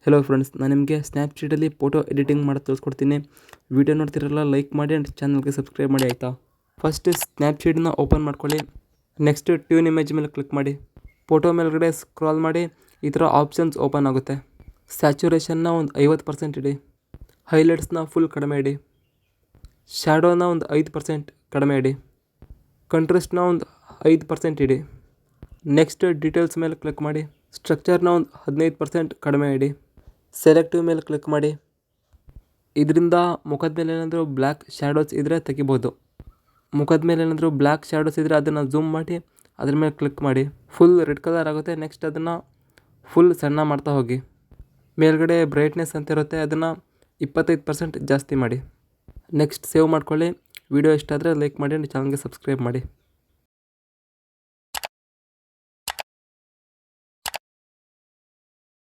Hello friends, ನಾನು ನಿಮಗೆ ಸ್ನ್ಯಾಪ್ಸೀಡಲ್ಲಿ photo editing ಮಾಡೋದು ತಿಳಿಸ್ಕೊಡ್ತೀನಿ. ವೀಡಿಯೋ ನೋಡ್ತಿರಲ್ಲ ಲೈಕ್ ಮಾಡಿ ಆ್ಯಂಡ್ ಚಾನಲ್ಗೆ ಸಬ್ಸ್ಕ್ರೈಬ್ ಮಾಡಿ ಆಯಿತಾ. ಫಸ್ಟ್ ಸ್ನ್ಯಾಪ್ಸೀಡನ್ನ ಓಪನ್ ಮಾಡ್ಕೊಳ್ಳಿ. ನೆಕ್ಸ್ಟ್ ಟ್ಯೂನ್ ಇಮೇಜ್ ಮೇಲೆ ಕ್ಲಿಕ್ ಮಾಡಿ. ಫೋಟೋ ಮೇಲ್ಗಡೆ ಸ್ಕ್ರಾಲ್ ಮಾಡಿ ಈ ಥರ ಆಪ್ಷನ್ಸ್ ಓಪನ್ ಆಗುತ್ತೆ. ಸ್ಯಾಚುರೇಷನ್ನ ಒಂದು 50% ಇಡಿ. ಹೈಲೈಟ್ಸ್ನ ಫುಲ್ ಕಡಿಮೆ ಇಡಿ. ಶ್ಯಾಡೋನ ಒಂದು 5% ಕಡಿಮೆ ಇಡಿ. ಕಂಟ್ರಾಸ್ಟ್ನ ಒಂದು 5% ಇಡಿ. ನೆಕ್ಸ್ಟ್ ಡೀಟೇಲ್ಸ್ ಮೇಲೆ ಕ್ಲಿಕ್ ಮಾಡಿ. ಸ್ಟ್ರಕ್ಚರ್ನ ಒಂದು 15% ಕಡಿಮೆ ಇಡಿ. ಸೆಲೆಕ್ಟಿವ್ ಮೇಲೆ ಕ್ಲಿಕ್ ಮಾಡಿ. ಇದರಿಂದ ಮುಖದ ಮೇಲೆ ಏನಾದರೂ ಬ್ಲ್ಯಾಕ್ ಶ್ಯಾಡೋಸ್ ಇದ್ದರೆ ತೆಗಿಬೋದು. ಮುಖದ ಮೇಲೆ ಏನಾದರೂ ಬ್ಲ್ಯಾಕ್ ಶ್ಯಾಡೋಸ್ ಇದ್ದರೆ ಅದನ್ನು ಝೂಮ್ ಮಾಡಿ ಅದ್ರ ಮೇಲೆ ಕ್ಲಿಕ್ ಮಾಡಿ. ಫುಲ್ ರೆಡ್ ಕಲರ್ ಆಗುತ್ತೆ. ನೆಕ್ಸ್ಟ್ ಅದನ್ನು ಫುಲ್ ಸಣ್ಣ ಮಾಡ್ತಾ ಹೋಗಿ. ಮೇಲ್ಗಡೆ ಬ್ರೈಟ್ನೆಸ್ ಅಂತ ಇರುತ್ತೆ, ಅದನ್ನು 25% ಜಾಸ್ತಿ ಮಾಡಿ. ನೆಕ್ಸ್ಟ್ ಸೇವ್ ಮಾಡ್ಕೊಳ್ಳಿ. ವಿಡಿಯೋ ಇಷ್ಟ ಆದರೆ ಲೈಕ್ ಮಾಡಿ, ಚಾನಲ್ಗೆ ಸಬ್ಸ್ಕ್ರೈಬ್ ಮಾಡಿ.